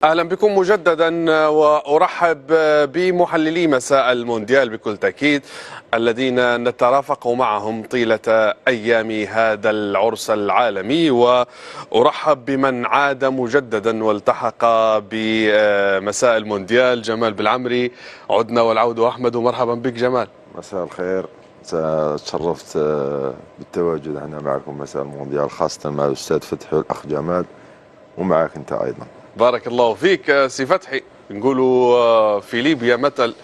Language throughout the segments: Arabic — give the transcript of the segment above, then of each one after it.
أهلا بكم مجددا، وأرحب بمحللي مساء المونديال بكل تأكيد الذين نترافق معهم طيلة أيام هذا العرس العالمي، وأرحب بمن عاد مجددا والتحق بمساء المونديال. جمال بالعمري، عدنا والعود أحمد، ومرحبا بك جمال. مساء الخير. تشرفت بالتواجد هنا معكم مساء المونديال، خاصة مع الأستاذ فتحي والأخ جمال، ومعك أنت أيضا. بارك الله فيك سي فتحي. نقولوا في ليبيا مثل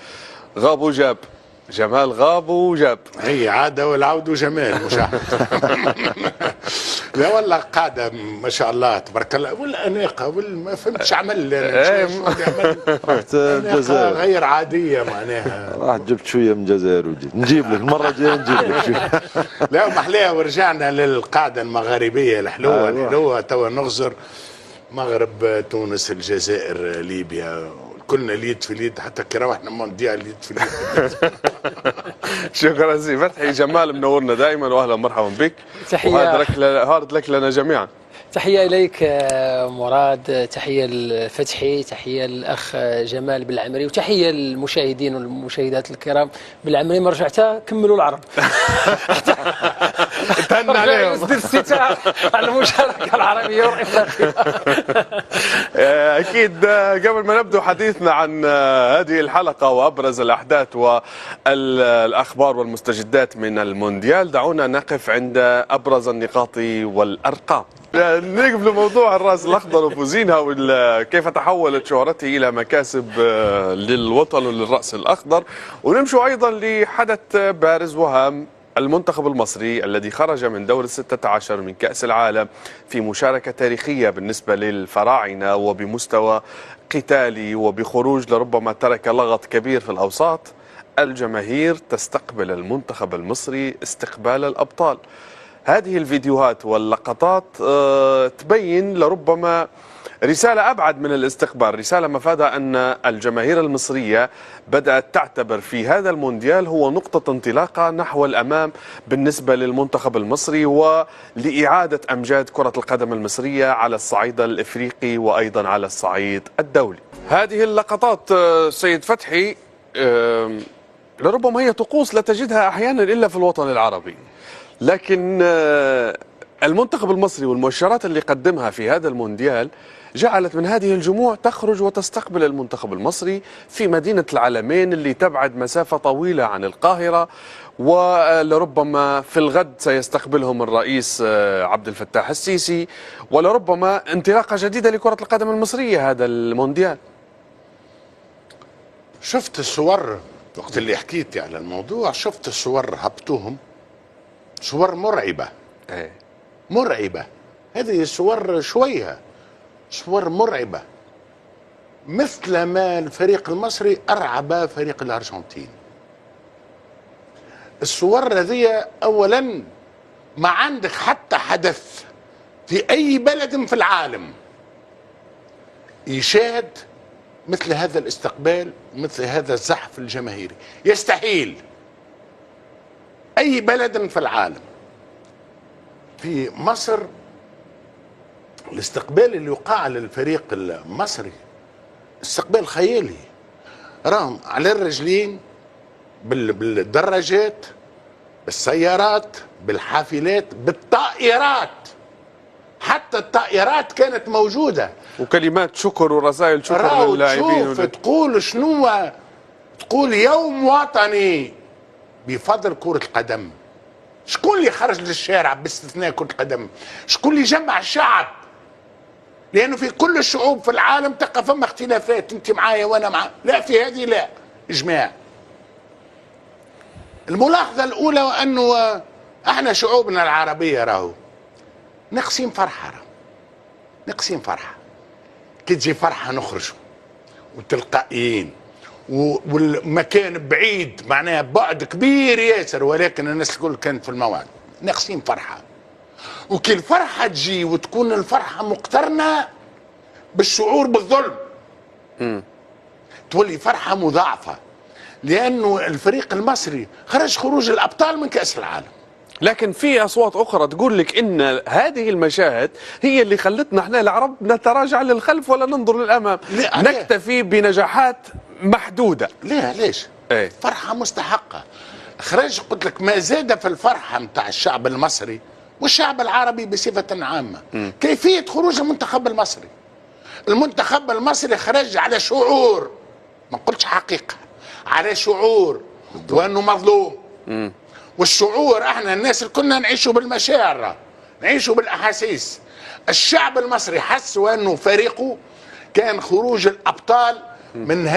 غاب وجاب، جمال غاب وجاب. هي عادة والعود جمال مش لا والله قاعدة ما شاء الله تبارك الله، والأناقة ما فهمتش عمل رحت الجزائر غير عادية معناها. رحت جبت شوية من الجزائر وجيت نجيب لك المرة الجاية، نجيب لك شوية. لا محليها، ورجعنا للقاعدة المغاربية الحلوة الحلوة. توا نغزر مغرب، تونس، الجزائر، ليبيا، كلنا اليد في اليد، حتى كي روحنا مونديال اليد في اليد. شكرا سي فتحي. جمال منورنا دائما، واهلا ومرحبا بك. تحية هارد لك لنا جميعا. تحية إليك مراد، تحية لفتحي، تحية للأخ جمال بالعمري، وتحية للمشاهدين والمشاهدات الكرام. بالعمري ما رجعتها كملوا العرب. تهنى عليهم. يصدر الستار على المشاركة العربية والإفريقية. أكيد. قبل ما نبدأ حديثنا عن هذه الحلقة وأبرز الأحداث والأخبار والمستجدات من المونديال، دعونا نقف عند أبرز النقاط والأرقام. نقف لموضوع الراس الأخضر وفوزينها، وكيف تحولت شهرته إلى مكاسب للوطن وللرأس الأخضر، ونمشوا أيضا لحدث بارز وهام، المنتخب المصري الذي خرج من دور 16 من كأس العالم في مشاركة تاريخية بالنسبة للفراعنة وبمستوى قتالي، وبخروج لربما ترك لغط كبير في الأوساط. الجماهير تستقبل المنتخب المصري استقبال الأبطال. هذه الفيديوهات واللقطات تبين لربما رسالة أبعد من الاستقبال، رسالة مفادها أن الجماهير المصرية بدأت تعتبر في هذا المونديال هو نقطة انطلاقة نحو الأمام بالنسبة للمنتخب المصري، ولإعادة أمجاد كرة القدم المصرية على الصعيد الإفريقي وأيضا على الصعيد الدولي. هذه اللقطات سيد فتحي لربما هي طقوس لا تجدها أحيانا إلا في الوطن العربي، لكن المنتخب المصري والمؤشرات اللي قدمها في هذا المونديال جعلت من هذه الجموع تخرج وتستقبل المنتخب المصري في مدينة العلمين اللي تبعد مسافة طويلة عن القاهرة، ولربما في الغد سيستقبلهم الرئيس عبد الفتاح السيسي، ولربما انطلاقة جديدة لكرة القدم المصرية هذا المونديال. شفت الصور وقت اللي حكيتي على الموضوع، شفت الصور هبطوهم، صور مرعبة. مرعبة هذه الصور، شوية صور مرعبة، مثل ما الفريق المصري أرعب فريق الأرجنتين. الصور هذه أولا ما عندك حتى حدث في أي بلد في العالم يشاهد مثل هذا الاستقبال، مثل هذا الزحف الجماهيري، يستحيل أي بلد في العالم. في مصر الاستقبال اللي وقع للفريق المصري استقبال خيالي، راهم على الرجلين، بالدراجات، بالسيارات، بالحافلات، بالطائرات، حتى الطائرات كانت موجودة، وكلمات شكر ورسائل شكر للاعبين. شوف تقول شنو، تقول يوم وطني بفضل كرة القدم. شكون اللي خرج للشارع باستثناء كرة القدم؟ شكون اللي جمع الشعب؟ لأنه في كل الشعوب في العالم تلقى فما اختلافات، أنت معايا وأنا معايا، لا في هذه لا إجماع. الملاحظة الأولى أنه احنا شعوبنا العربية راهو نقسم فرحة، نقسم فرحة، كي تجي فرحة نخرجوا وتلقائيين، والمكان بعيد معناها بعد كبير ياسر، ولكن الناس الكل كانت في الموعد، ناقصين فرحه. وكي الفرحه تجي وتكون الفرحه مقترنه بالشعور بالظلم، تولي فرحه مضاعفه، لانه الفريق المصري خرج خروج الابطال من كاس العالم. لكن في أصوات أخرى تقول لك إن هذه المشاهد هي اللي خلتنا احنا العرب نتراجع للخلف ولا ننظر للأمام، نكتفي بنجاحات محدودة. لا ليش؟ ايه؟ فرحة مستحقة. خرج قلت لك ما زاد في الفرحة متاع الشعب المصري والشعب العربي بصفة عامة كيفية خروج المنتخب المصري. المنتخب المصري خرج على شعور، ما قلتش حقيقة، على شعور وأنه مظلوم. والشعور احنا الناس كنا نعيشوا بالمشاعر، نعيشوا بالاحاسيس. الشعب المصري حس وانه فريقه كان خروج الابطال من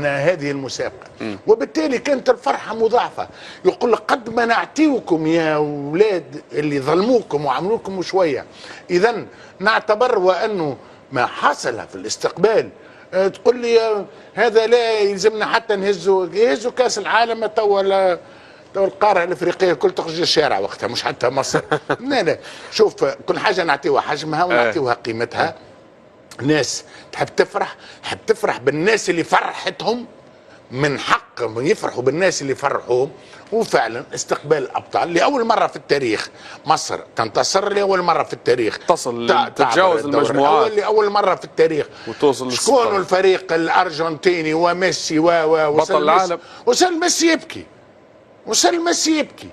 هذه المسابقه، وبالتالي كانت الفرحه مضاعفه. يقول لك قد ما نعطيكم يا اولاد اللي ظلموكم وعملوكم شويه، اذا نعتبر وانه ما حصل في الاستقبال. تقول لي هذا لا يلزمنا حتى يهزوا كاس العالم ولا القاره الافريقيه الكل تخرج الشارع وقتها، مش حتى مصر. لا شوف، كل حاجه نعطيوها حجمها ونعطيوها قيمتها. ناس تحب تفرح بالناس اللي فرحتهم، من حقهم يفرحوا بالناس اللي فرحوهم. وفعلا استقبال الابطال لاول مره في التاريخ، مصر تنتصر لاول مره في التاريخ، تتجاوز المجموعات لاول مره في التاريخ، وتوصل شكون الفريق الارجنتيني وميسي بطل العالم، وصل ميسي يبكي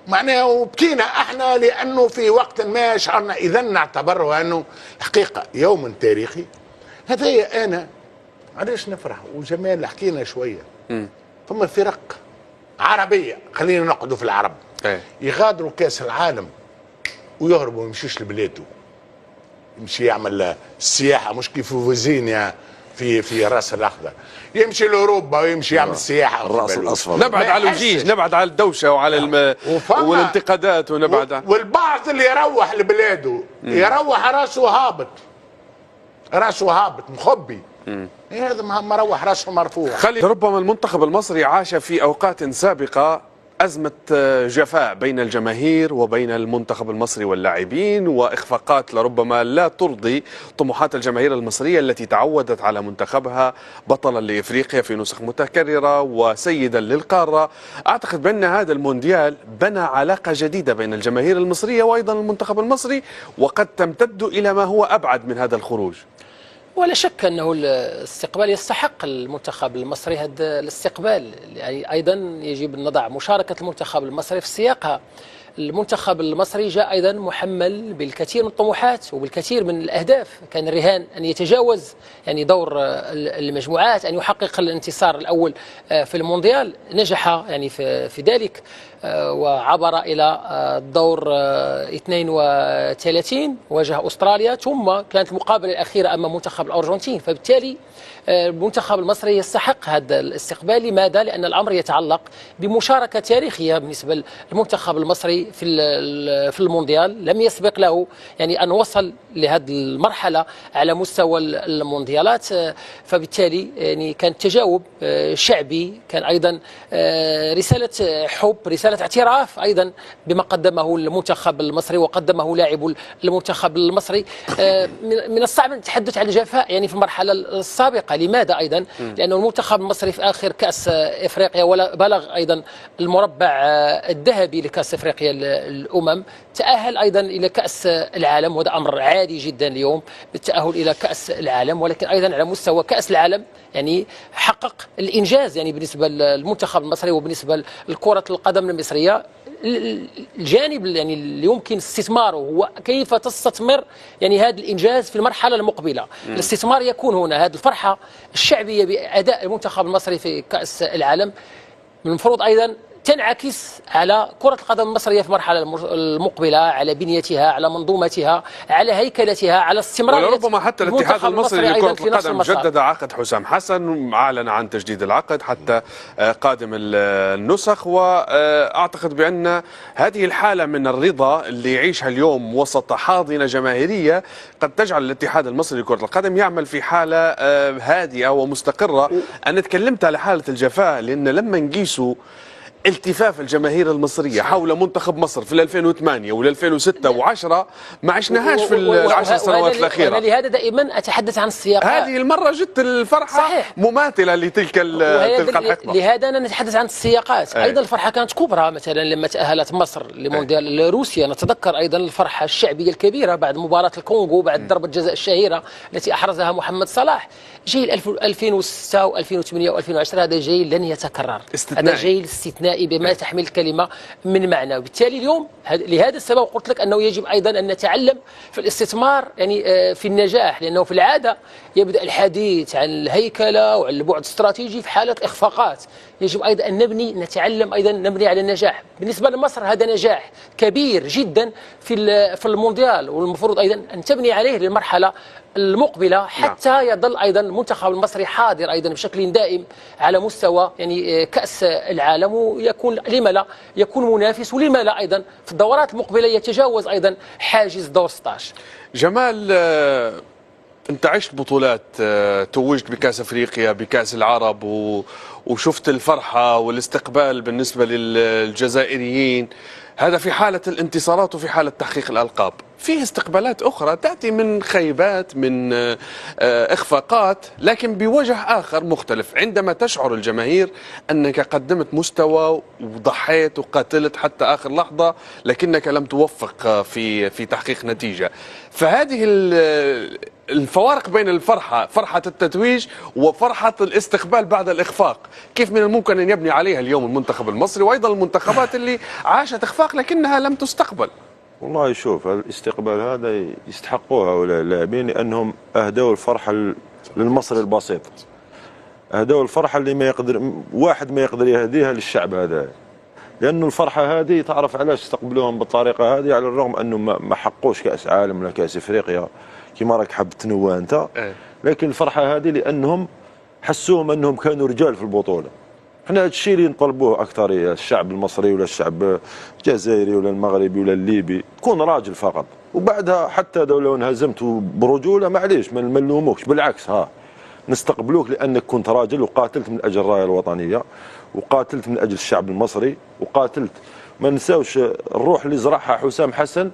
معناها. وبكينا احنا لانه في وقت ما شعرنا، اذا نعتبره انه حقيقه يوم تاريخي. هذايا انا علاش نفرح. وجمال حكينا شويه، ثم فرق عربيه، خلينا نقعدوا في العرب، يغادروا كاس العالم ويهربوا ما يمشيش لبلاده، يمشي يعمل السياحه، مش كيف فوزينيا في راس الاخضر، يمشي لاوروبا ويمشي يعمل سياحه. الراس الاصفر، نبعد على الوجيج، نبعد على الدوشه وعلى والانتقادات، ونبعد والبعض اللي يروح لبلاده يروح راسه هابط مخبي. هذا مروح راسه مرفوع. ربما المنتخب المصري عاش في اوقات سابقه أزمة جفاء بين الجماهير وبين المنتخب المصري واللاعبين، وإخفاقات لربما لا ترضي طموحات الجماهير المصرية التي تعودت على منتخبها بطلا لإفريقيا في نسخ متكررة وسيدا للقارة. أعتقد بأن هذا المونديال بنى علاقة جديدة بين الجماهير المصرية وأيضا المنتخب المصري، وقد تمتد إلى ما هو أبعد من هذا الخروج. ولا شك أنه الاستقبال يستحق المنتخب المصري هذا الاستقبال. يعني أيضا يجب أن نضع مشاركة المنتخب المصري في سياقها. المنتخب المصري جاء أيضا محمل بالكثير من الطموحات وبالكثير من الأهداف. كان الرهان أن يتجاوز يعني دور المجموعات، أن يحقق الانتصار الأول في المونديال. نجح يعني في ذلك وعبر إلى الدور 32، واجه أستراليا، ثم كانت المقابلة الأخيرة أمام منتخب الأرجنتين. فبالتالي المنتخب المصري يستحق هذا الاستقبال. لماذا؟ لأن الأمر يتعلق بمشاركة تاريخية بالنسبة للمنتخب المصري في المونديال. لم يسبق له يعني أن وصل لهذه المرحلة على مستوى المونديالات. فبالتالي يعني كان تجاوب شعبي، كان أيضا رسالة حب، رسالة اعتراف أيضا بما قدمه المنتخب المصري وقدمه لاعب المنتخب المصري. من الصعب التحدث عن الجفاء يعني في المرحلة السابقة. لماذا أيضا؟ لأن المنتخب المصري في آخر كأس إفريقيا بلغ أيضا المربع الذهبي لكأس إفريقيا الأمم، تأهل أيضا إلى كأس العالم، وهذا أمر عادي جدا اليوم بالتأهل إلى كأس العالم. ولكن أيضا على مستوى كأس العالم يعني حقق الإنجاز يعني بالنسبة للمنتخب المصري وبالنسبة لكرة القدم المصرية. الجانب يعني اللي يمكن استثماره هو كيف تستثمر يعني هذا الإنجاز في المرحلة المقبلة. الاستثمار يكون هنا. هذه الفرحة الشعبية بأداء المنتخب المصري في كأس العالم من المفروض أيضا تنعكس على كرة القدم المصرية في المرحلة المقبلة، على بنيتها، على منظومتها، على هيكلتها، على استمرارية. ولربما حتى الاتحاد المصري لكرة القدم جدد عقد حسام حسن، أعلن عن تجديد العقد حتى قادم النسخ. وأعتقد بأن هذه الحالة من الرضا اللي يعيشها اليوم وسط حاضنة جماهيرية قد تجعل الاتحاد المصري لكرة القدم يعمل في حالة هادئة ومستقرة. أنا تكلمت على حالة الجفاء لأن لما نقيسوا التفاف الجماهير المصرية حول منتخب مصر في 2008 ولا 2006 و10 ما عشناش في العشر سنوات الأخيرة. وأنا لهذا دائما أتحدث عن السياقات. هذه المرة جت الفرحة صحيح. مماثلة لتلك تلك الحقبة. لهذا أنا نتحدث عن السياقات. أيضا الفرحة كانت كبرى مثلا لما تأهلت مصر لمونديال روسيا. نتذكر أيضا الفرحة الشعبية الكبيرة بعد مباراة الكونغو، بعد ضربة الجزاء الشهيرة التي أحرزها محمد صلاح. جيل 2006 و2008 و2010 هذا جيل لن يتكرر. هذا جيل استثنائي بما تحمل الكلمة من معنى. وبالتالي اليوم لهذا السبب قلت لك أنه يجب أيضا أن نتعلم في الاستثمار يعني في النجاح، لأنه في العادة يبدأ الحديث عن الهيكلة وعن البعد الاستراتيجي في حالة إخفاقات. يجب أيضا أن نتعلم أيضا نبني على النجاح. بالنسبة لمصر هذا نجاح كبير جدا في المونديال، والمفروض أيضا أن تبني عليه للمرحلة المقبلة حتى يظل أيضا المنتخب المصري حاضر أيضا بشكل دائم على مستوى يعني كأس العالم، ويكون لما لا يكون منافس، ولما لا أيضا في الدورات المقبلة يتجاوز أيضا حاجز دور 16. جمال، أنت عشت بطولات، توجت بكأس أفريقيا، بكأس العرب، وشفت الفرحة والاستقبال بالنسبة للجزائريين. هذا في حالة الانتصارات وفي حالة تحقيق الألقاب. فيه استقبالات أخرى تأتي من خيبات، من إخفاقات، لكن بوجه آخر مختلف، عندما تشعر الجماهير أنك قدمت مستوى وضحيت وقاتلت حتى آخر لحظة لكنك لم توفق في تحقيق نتيجة. فهذه الفوارق بين الفرحة، فرحة التتويج وفرحة الاستقبال بعد الإخفاق، كيف من الممكن أن يبني عليها اليوم المنتخب المصري وأيضا المنتخبات اللي عاشت إخفاق لكنها لم تستقبل؟ والله شوف، الاستقبال هذا يستحقوه هؤلاء اللاعبين لأنهم أهدوا الفرحة للمصري البسيط، أهدوا الفرحة اللي ما يقدر واحد ما يقدر يهديها للشعب هذا. لأنه الفرحة هذه تعرف علاش استقبلوهم بالطريقة هذه، على الرغم أنه ما حقوش كأس عالم ولا كأس إفريقيا كما راك حاب تنوى أنت، لكن الفرحة هذه لأنهم حسوهم أنهم كانوا رجال في البطولة. احنا هذا الشيء اللي نطلبوه اكثر، الشعب المصري ولا الشعب الجزائري ولا المغربي ولا الليبي، تكون راجل فقط، وبعدها حتى لو انهزمت برجوله معليش ما نلوموكش، بالعكس نستقبلوك لانك كنت راجل وقاتلت من اجل الرايه الوطنيه وقاتلت من اجل الشعب المصري وقاتلت. ما نساوش الروح اللي زرعها حسام حسن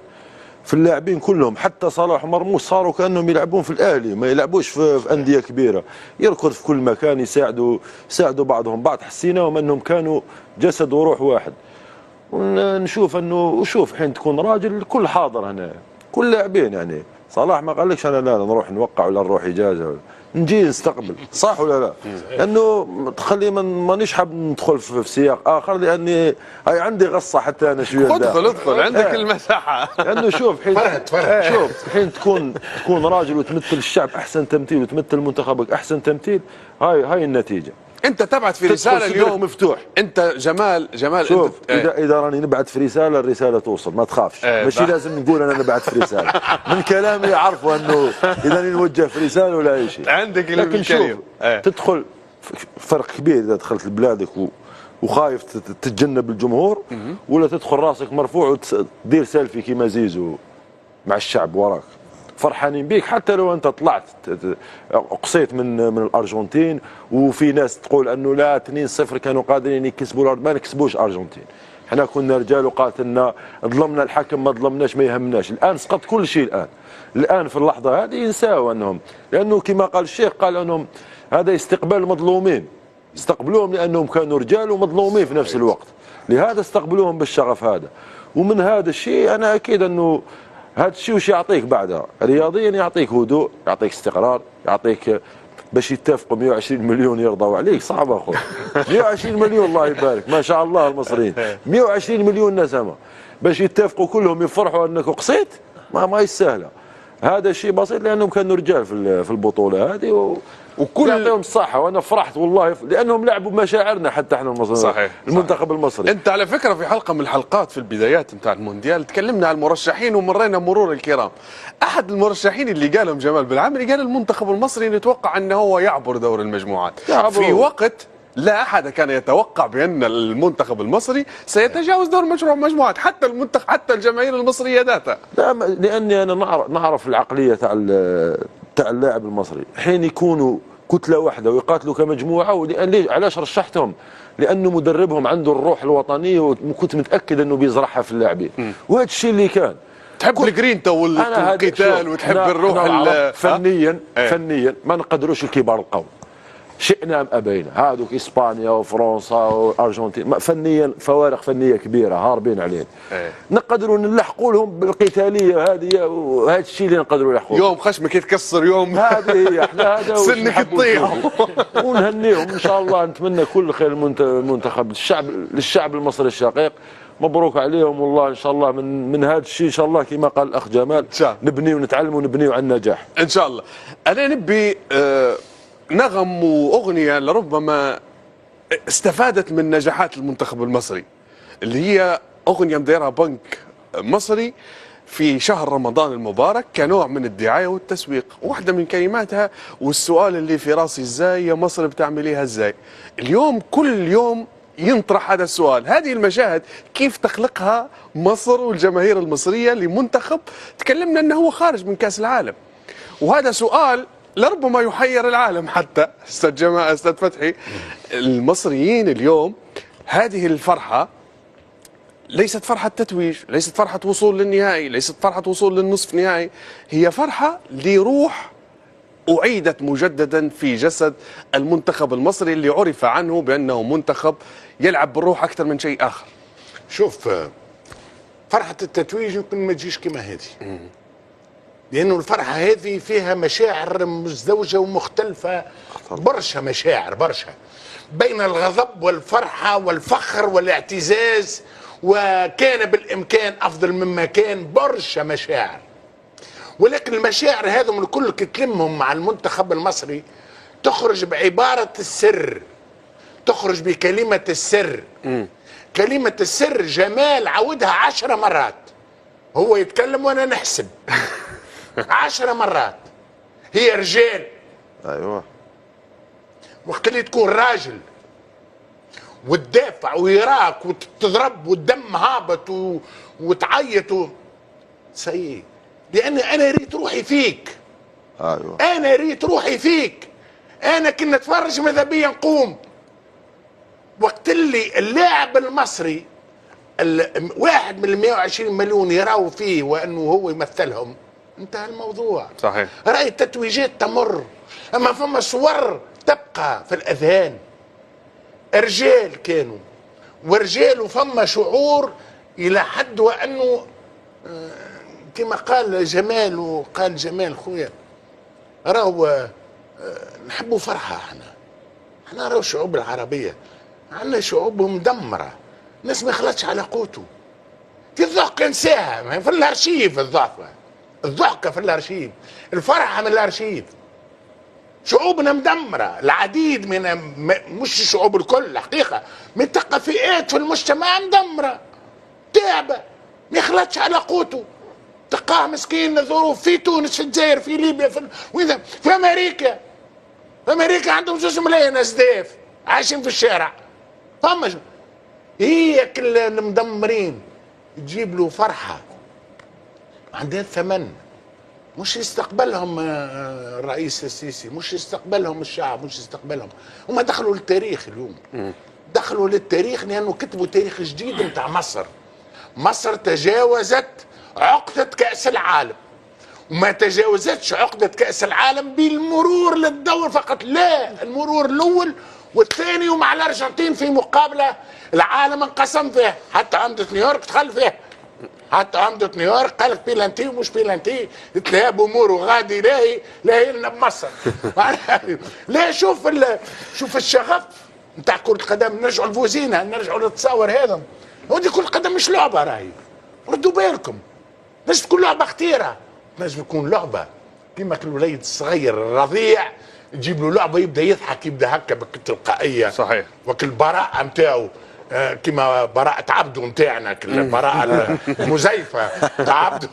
في اللاعبين كلهم، حتى صلاح ومرموش صاروا كانهم يلعبون في الاهلي، ما يلعبوش في انديه كبيره، يركض في كل مكان، يساعدوا بعضهم بعض. حسيناهم انهم كانوا جسد وروح واحد. ونشوف انه وشوف حين تكون راجل الكل حاضر هنا، كل لاعبين يعني. صلاح ما قالكش انا لا نروح نوقع ولا نروح اجازه ولا نجي نستقبل، صح ولا لا؟ لانه تخلي مانيش حاب ندخل في سياق اخر، لاني هاي عندي غصه حتى انا شويه. ادخل عندك المساحه. لانه شوف حين شوف حين تكون راجل وتمثل الشعب احسن تمثيل وتمثل منتخبك احسن تمثيل، هاي النتيجه. انت تبعت في رساله اليوم مفتوح. انت جمال شوف انت اذا راني نبعث في رساله، الرساله توصل، ما تخافش. ماشي لازم نقول انا نبعث في رساله. من كلامي يعرفوا انه اذا نوجه في رساله ولا اي شيء. عندك لكن شوف تدخل فرق كبير اذا دخلت لبلادك وخايف تتجنب الجمهور، ولا تدخل راسك مرفوع وتدير سيلفي كيما زيزو مع الشعب وراك فرحانين بيك. حتى لو انت طلعت قصيت من الارجنتين، وفي ناس تقول انه لا 2-0 كانوا قادرين يكسبوا ما نكسبوش ارجنتين، احنا كنا رجال وقاتلنا، ظلمنا الحكم ما ظلمناش ما يهمناش. الان سقط كل شيء. الان في اللحظه هذه ينساوا انهم، لانه كما قال الشيخ قال انهم هذا استقبال المظلومين، استقبلوهم لانهم كانوا رجال ومظلومين في نفس الوقت، لهذا استقبلوهم بالشغف هذا. ومن هذا الشيء انا اكيد انه هذا الشيء وش يعطيك بعدها رياضيا، يعطيك هدوء، يعطيك استقرار، يعطيك باش يتفقوا 120 مليون يرضوا عليك صعب اخويا. 120 مليون الله يبارك ما شاء الله المصريين، 120 مليون نسمه باش يتفقوا كلهم يفرحوا انك قصيت، ما هي سهله. هذا الشيء بسيط لانهم كانوا رجال في البطوله هذه وكل يعطيهم الصحه. وانا فرحت والله لانهم لعبوا بمشاعرنا حتى احنا المصريين. صحيح. المنتخب المصري. انت على فكره في حلقه من الحلقات في البدايات نتاع المونديال تكلمنا عن المرشحين ومرينا مرور الكرام. احد المرشحين اللي قالهم جمال بالعامري قال المنتخب المصري نتوقع انه هو يعبر دور المجموعات في وقت لا احد كان يتوقع بان المنتخب المصري سيتجاوز دور مجموعات، حتى الجماهير المصريه ذاتها. لاني انا نعرف العقليه تاع اللاعب المصري، حين يكونوا كتله واحده ويقاتلوا كمجموعه. وليه علاش رشحتهم؟ لانه مدربهم عنده الروح الوطنيه وكنت متاكد انه بيزرعها في اللاعبين، وهذا الشيء اللي كان. تحب الجرينتا والقتال وتحب الروح فنيا فنيا ما نقدروش الكبار القوم، شئنا ام ابينا. هذوك اسبانيا وفرنسا والارجنتين فنيا فوارق فنيه كبيره هاربين عليه. نقدروا نلحقوا لهم بالقتاليه هذه، وهذا الشيء اللي نقدروا نلحقوا. يوم خشمك يتكسر، يوم هذه هي احنا هذا سنك تطيح. ونهنيهم ان شاء الله. نتمنى كل خير المنتخب للشعب المصري الشقيق. مبروك عليهم والله. ان شاء الله من هذا الشيء ان شاء الله كما قال الاخ جمال نبني ونتعلم ونبني على النجاح ان شاء الله. انا نبي نغم واغنيه لربما استفادت من نجاحات المنتخب المصري، اللي هي اغنيه مديرها بنك مصري في شهر رمضان المبارك كنوع من الدعايه والتسويق. واحده من كلماتها والسؤال اللي في راسي: ازاي يا مصر بتعمليها ازاي؟ اليوم كل يوم ينطرح هذا السؤال. هذه المشاهد كيف تخلقها مصر والجماهير المصريه لمنتخب تكلمنا انه هو خارج من كاس العالم؟ وهذا سؤال لربما يحير العالم حتى. استاذ فتحي، المصريين اليوم هذه الفرحه ليست فرحه تتويج، ليست فرحه وصول للنهائي، ليست فرحه وصول للنصف نهائي، هي فرحه لروح أعيدت مجددا في جسد المنتخب المصري اللي عرف عنه بأنه منتخب يلعب بالروح أكثر من شيء آخر. شوف، فرحة التتويج يمكن ما تجيش كما هذه، لأنه الفرحة هذه فيها مشاعر مزدوجة ومختلفة، برشا مشاعر، برشا، بين الغضب والفرحة والفخر والاعتزاز، وكان بالإمكان أفضل مما كان، برشا مشاعر. ولكن المشاعر هذم الكل كتلمهم مع المنتخب المصري تخرج بعبارة السر، تخرج بكلمة السر. كلمة السر جمال عودها 10 مرات، هو يتكلم وانا نحسب 10 مرات. هي رجال. ايوه. وقت اللي تكون راجل وتدافع ويراك وتضرب والدم هابط وتعيط سيء، لأن أنا ريت روحي فيك. أيوة. أنا ريت روحي فيك. أنا كنا نتفرج ماذا بيا نقوم. وقت اللي اللاعب المصري واحد من 120 مليون يراو فيه وأنه هو يمثلهم، انتهى الموضوع. صحيح. رأي التتويجات تمر، أما فما صور تبقى في الأذهان. رجال كانوا ورجال، وفما شعور إلى حد وأنه كما قال جمال، وقال جمال خويا راهو نحبوا فرحة. احنا راهو الشعوب العربية عندنا شعوب مدمرة، الناس ما خلتش على قوته. في الضحكة نساها في الارشيف، الضحكة في الارشيف، الفرحة من الارشيف. شعوبنا مدمرة، العديد من مش الشعوب الكل حقيقة، من فئات في المجتمع مدمرة تعبة ما خلتش على قوته. تلقاه مسكين ظروف في تونس، في الجزائر، في ليبيا، في امريكا. في امريكا عندهم 2 ملايين اسداف عايشين في الشارع. فما هي كل المدمرين تجيب له فرحه عندها ثمن، مش يستقبلهم الرئيس السيسي، مش يستقبلهم الشعب، مش يستقبلهم. هم دخلوا للتاريخ اليوم، دخلوا للتاريخ لانه كتبوا تاريخ جديد نتاع مصر. مصر تجاوزت عقدة كأس العالم، وما تجاوزتش عقدة كأس العالم بالمرور للدور فقط، لا، المرور الأول والثاني، ومع الأرجنتين في مقابلة العالم انقسم فيها. حتى عمدة نيويورك دخل فيها، حتى عمدة نيويورك قالت بيلانتي ومش بيلانتي، تلاقيها بأموره غادي لا لنا بمصر. لا، شوف الشغف نتاع كرة القدم. نرجعوا لفوزينا، نرجعوا للتصاور هذا. ودي كرة القدم مش لعبة، راهي ردوا بالكم. لازم تكون لعبة خطيرة، لازم يكون لعبة كيما الوليد الصغير الرضيع تجيب له لعبة يبدا يضحك، يبدا هكا بالتلقائية. صحيح. وكل البراءة نتاعو كيما براءة عبده نتاعنا، البراءة المزيفة تاع عبده.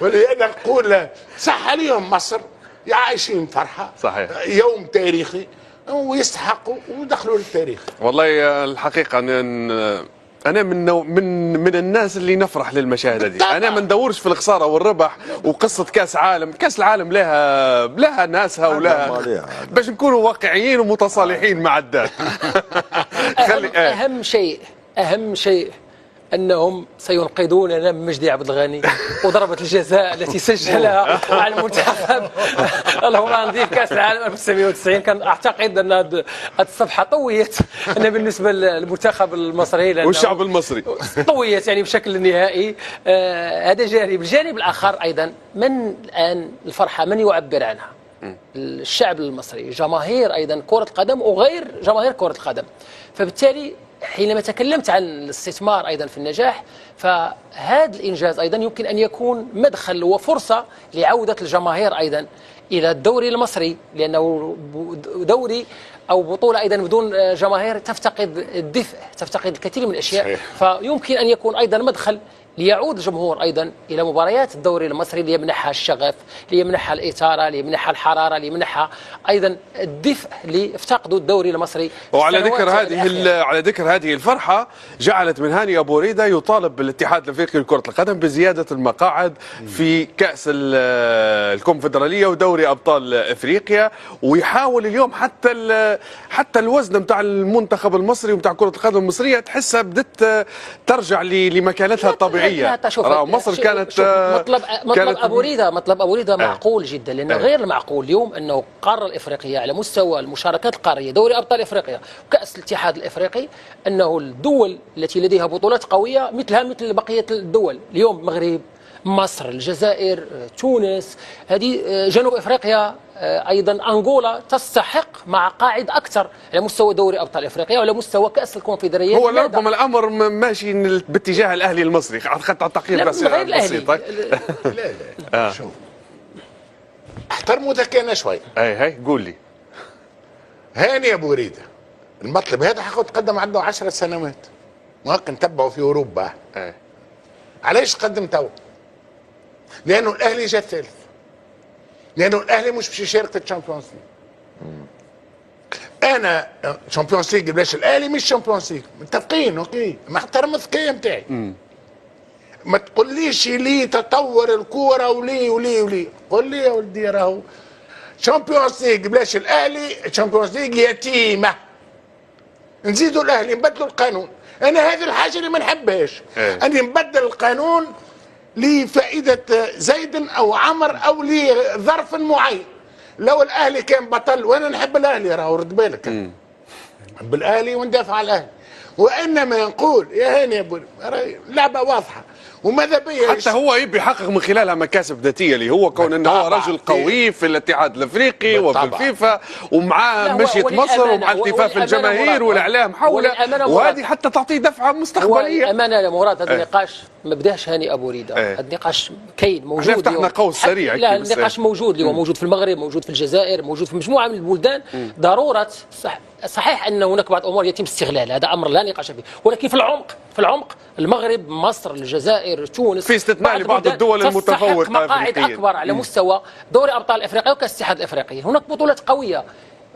ولهذا نقول صح عليهم مصر عايشين فرحة. صحيح. يوم تاريخي ويستحقوا ودخلوا للتاريخ. والله الحقيقة انا من الناس اللي نفرح للمشاهد دي. انا ما ندورش في الخساره والربح، وقصه كاس عالم، كاس العالم لها ناسها ولها، باش نكونوا واقعيين ومتصالحين مع الذات. اهم شيء انهم سينقذوننا من مجدي عبد الغني وضربة الجزاء التي سجلها مع المنتخب الهولندي في كاس العالم 1990. كان اعتقد ان هذه الصفحه طويت ان بالنسبه للمنتخب المصري والشعب المصري طويت يعني بشكل نهائي. هذا جانب. الجانب الاخر ايضا، من الان الفرحه من يعبر عنها؟ الشعب المصري، جماهير ايضا كره القدم وغير جماهير كره القدم. فبالتالي حينما تكلمت عن الاستثمار أيضا في النجاح، فهذا الإنجاز أيضا يمكن أن يكون مدخل وفرصة لعودة الجماهير أيضا إلى الدوري المصري، لأنه دوري أو بطولة أيضا بدون جماهير تفتقد الدفء، تفتقد الكثير من الأشياء. فيمكن أن يكون أيضا مدخل ليعود الجمهور أيضا إلى مباريات الدوري المصري، ليمنحها الشغف، ليمنحها الإثارة، ليمنحها الحرارة، ليمنحها أيضا الدفء اللي افتقدوا الدوري المصري. وعلى ذكر هذه الفرحة، جعلت من هاني أبو ريدة يطالب بالاتحاد الأفريقي لكرة القدم بزيادة المقاعد في كأس الكونفدرالية ودوري أبطال أفريقيا، ويحاول اليوم حتى الوزن بتاع المنتخب المصري وبتاع كرة القدم المصرية تحسها بدت ترجع لمكانتها الطبيعية. مصر كانت مطلب أبو ريدة معقول جدا، لأنه غير المعقول اليوم أنه القارة الإفريقية على مستوى المشاركات القارية، دوري أبطال إفريقيا وكأس الاتحاد الإفريقي، أنه الدول التي لديها بطولات قوية مثل بقية الدول، اليوم المغرب، مصر، الجزائر، تونس، هذه جنوب افريقيا، ايضا انغولا، تستحق مقاعد اكثر على مستوى دوري ابطال افريقيا وعلى مستوى كاس الكونفدراليه. هو ربما الامر ماشي باتجاه الاهلي المصري، اخذت تقييم بس بسيط. لا شوف، احترموا ذكائنا شوي. هي قول لي. هاني ابو ريده المطلب هذا حقد قدم عنده 10 سنوات، ممكن نتبعه في اوروبا. علاش قدم تو؟ لانه الاهلي جا الثالث، لانه الاهلي مش باش يشارك في الشامبيونز ليج. انا شامبيونز ليج بلاش الاهلي مش شامبيونز ليج، متفقين اوكي، مع احترام الذكاء نتاعي. ما تقوليش لي تطور الكوره ولي قول لي يا ولدي راهو شامبيونز ليج بلاش الاهلي، شامبيونز ليج يتيمه. نزيدوا الاهلي نبدلوا القانون. انا هذه الحاجه اللي ما نحبهاش، اني نبدل القانون لفائده زيد او عمر او لظرف معين. لو الاهلي كان بطل، وانا نحب الاهلي راهو رد بالك، نحب الاهلي وندافع على الاهلي، وانما نقول يا هاني يا ابو لعبه واضحه. وماذا بيا حتى هو يبي يحقق من خلالها مكاسب ذاتيه، اللي هو كون انه هو رجل قوي في الاتحاد الافريقي وفي الفيفا، ومعاه مشية مصر ومع التفاف الجماهير والاعلام حوله، وهذه حتى تعطيه دفعه مستقبليه. الامانه يا مراد، هذا النقاش ما بداش هاني ابو ريده، هذا النقاش كاين موجود. فتحنا قوس سريع. لا، النقاش موجود، اللي هو موجود في المغرب، موجود في الجزائر، موجود في مجموعه من البلدان. ضروره صحيح ان هناك بعض الامور يتم استغلالها، هذا امر لا نقاش فيه، ولكن في العمق المغرب، مصر، الجزائر، تونس، في استثناء لبعض الدول المتفوقه مقاعد اكبر على مستوى دوري ابطال افريقيا وكاس الاتحاد الافريقي. هناك بطولات قويه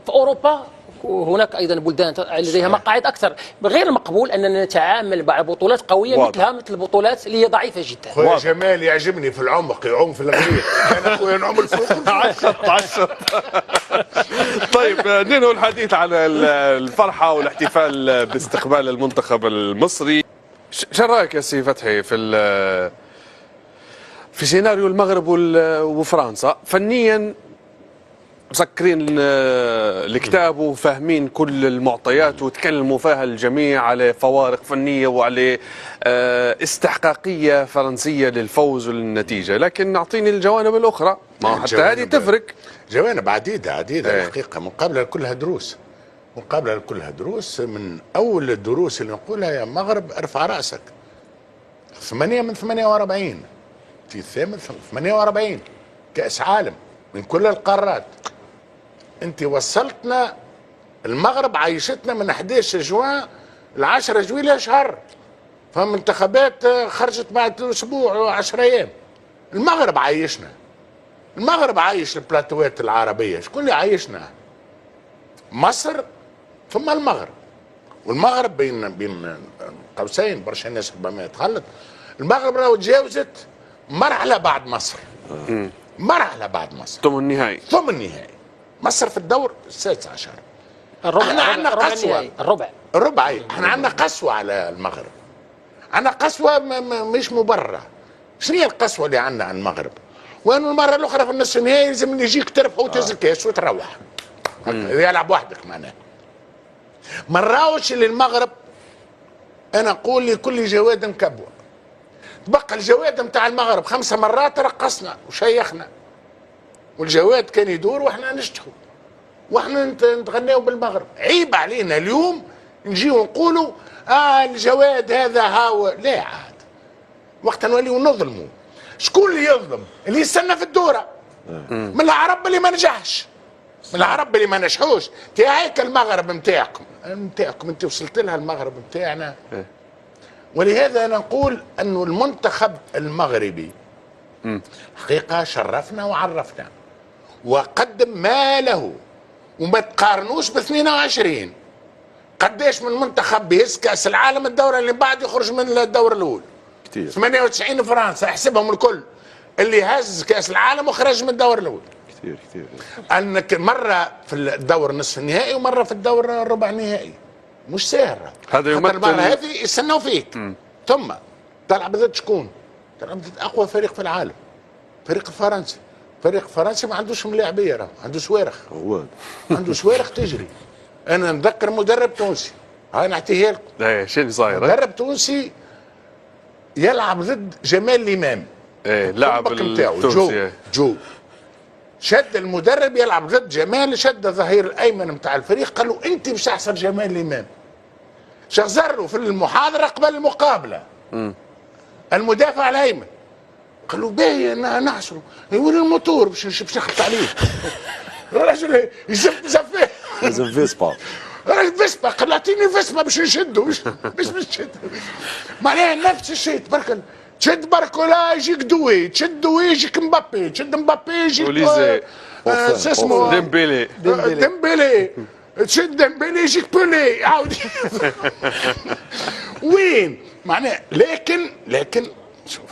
في اوروبا، وهناك ايضا بلدان لديها مقاعد اكثر. غير المقبول اننا نتعامل مع بطولات قويه مثل البطولات اللي هي ضعيفه جدا. خويا جمال يعجبني في العمق، يعوم في الغريق. انا خويا نعوم الفوق عشط. طيب، ننهي الحديث عن الفرحه والاحتفال باستقبال المنتخب المصري. شو رايك يا سي فتحي في سيناريو المغرب وفرنسا؟ فنيا مسكرين الكتاب وفاهمين كل المعطيات وتكلموا فيها الجميع على فوارق فنيه وعلى استحقاقيه فرنسيه للفوز وللنتيجه، لكن اعطيني الجوانب الاخرى، ما حتى هذه تفرق. جوانب عديده الحقيقه، مقابله كلها دروس، من اول الدروس اللي نقولها يا مغرب ارفع راسك. 8 من 48 في الثامن 48 كاس عالم من كل القارات. انت وصلتنا، المغرب عايشتنا من 11 جوان ل 10 جويلية شهر، فمنتخبات خرجت بعد اسبوع 10 ايام. المغرب عايشنا، المغرب عايش البلاتوات العربيه. شكون اللي عايشنا؟ مصر ثم المغرب. والمغرب بين قوسين برشا ناس ربما يتغلط، المغرب راهو تجاوزت مرحله بعد مصر. مرحله بعد مصر ثم النهائي. ثم النهائي. مصر في الدور السادس عشر. الربع. احنا عندنا قسوه. الربع. احنا عندنا قسوه على المغرب. عندنا قسوه مش مبرره. شنو هي القسوه اللي عندنا على المغرب؟ وانه المره الاخرى في النصف النهائي لازم يجيك تربح وتهز الكاس وتروح. يلعب وحدك معناها. ما نراوش للمغرب. انا اقول لكل جواد كبوه. تبقى الجواد نتاع المغرب 5 مرات رقصنا وشيخنا. والجواد كان يدور واحنا نشتغل. واحنا نتغنيو بالمغرب. عيب علينا اليوم نجيو نقولوا الجواد هذا هاو. لا عاد. وقت نوليو نظلموا. شكون اللي يظلم؟ اللي يستنى في الدوره. من العرب اللي ما نجحش. من العرب اللي ما نجحوش. هيك المغرب نتاعكم انت وصلت لها المغرب نتاعنا. ولهذا انا نقول انه المنتخب المغربي حقيقه شرفنا وعرفنا وقدم ما له. وما تقارنوش ب 22 قديش من منتخب بيهز كاس العالم الدوره اللي بعد يخرج من الدور الاول كتير. 98 فرنسا احسبهم الكل اللي هز كاس العالم وخرج من الدور الاول. كثير. انك مره في الدور نصف النهائي ومره في الدور الربع النهائي. مش سهل. هذا يمثل المره هذه يستناو فيك. ثم تلعب ضد شكون؟ تلعب ضد اقوى فريق في العالم. فريق الفرنسي. فريق فرنسي ما عندوش ملاعبيه، راه عنده صواريخ. عنده صواريخ تجري. انا نذكر مدرب تونسي، هاي نعطيها لكم. ايه شو اللي صاير؟ مدرب تونسي يلعب ضد جمال الامام. ايه لاعب التونسي. جو شد المدرب يلعب ضد جمال، شد الظهير الايمن نتاع الفريق، قال له انت مش احسن جمال الامام. شغزر له في المحاضره قبل المقابله. المدافع الايمن قال له باهي انا نحشره، وين الموتور باش نخلط عليه. الرجل زفاه لازم فيسبا. راجل فيسبا قال له اعطيني فيسبا باش نشده مش نشد. معناها نفس الشيء تبارك الله. تشد باركولا يجيك دوي، تشد دوي يجيك مبابي، تشد مبابي يجيك اوليزي شو اسمه ديمبيلي تشد ديمبيلي يجيك بولي عاود. وين معناها لكن شوف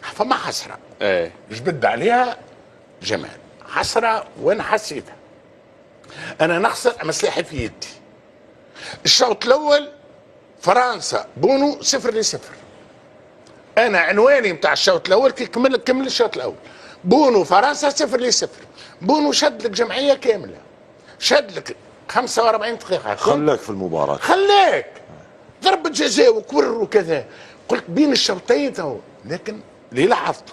فما حسره. ايه جبد عليها جمال حسره. وين حسيتها؟ انا نخسر مصلحه في يدي. الشوط الاول فرنسا بونو 0-0. انا عنواني نتاع الشوط الاول كي كمل الشوط الاول. بونو فرنسا 0-0. بونو شد لك جمعيه كامله. شد لك 45 دقيقه. خلاك في المباراه. خلاك ضربه جزاء وكور وكذا. قلت بين الشوطين تو. لكن اللي لاحظته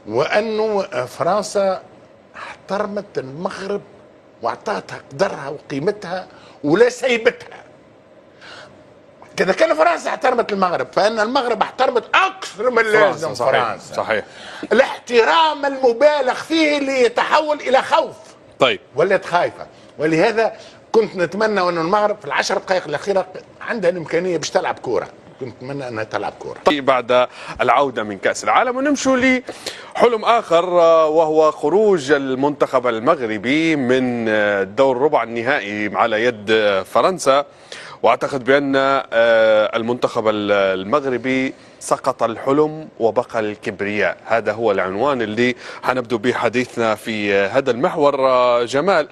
وانه فرنسا احترمت المغرب واعطتها قدرها وقيمتها ولا سيبتها. كذا كان فرنسا احترمت المغرب فان المغرب احترمت اكثر من اللازم فرنسا. صحيح. الاحترام المبالغ فيه اللي يتحول الى خوف. طيب ولات خايفه. ولهذا كنت نتمنى ان المغرب في ال10 دقائق الاخيره عندها الامكانيه باش تلعب كوره. كنت نتمنى انها تلعب كوره. طيب بعد العوده من كاس العالم ونمشوا لحلم اخر وهو خروج المنتخب المغربي من الدور ربع النهائي على يد فرنسا. واعتقد بان المنتخب المغربي سقط الحلم وبقى الكبرياء. هذا هو العنوان اللي حنبدو به حديثنا في هذا المحور. جمال،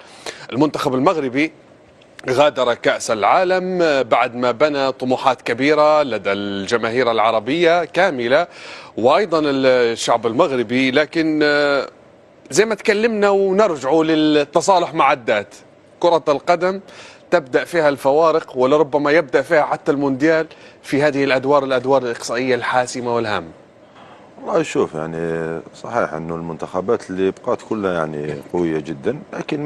المنتخب المغربي غادر كأس العالم بعد ما بنى طموحات كبيرة لدى الجماهير العربية كاملة وأيضا الشعب المغربي، لكن زي ما تكلمنا ونرجعوا للتصالح مع الذات. كرة القدم تبدأ فيها الفوارق ولربما يبدأ فيها حتى المونديال في هذه الأدوار الإقصائية الحاسمة والهامة. والله شوف يعني صحيح انه المنتخبات اللي بقات كلها يعني قويه جدا، لكن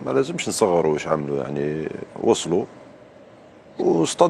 ما لازمش نصغروا واش عملوا. يعني وصلوا واصطدموا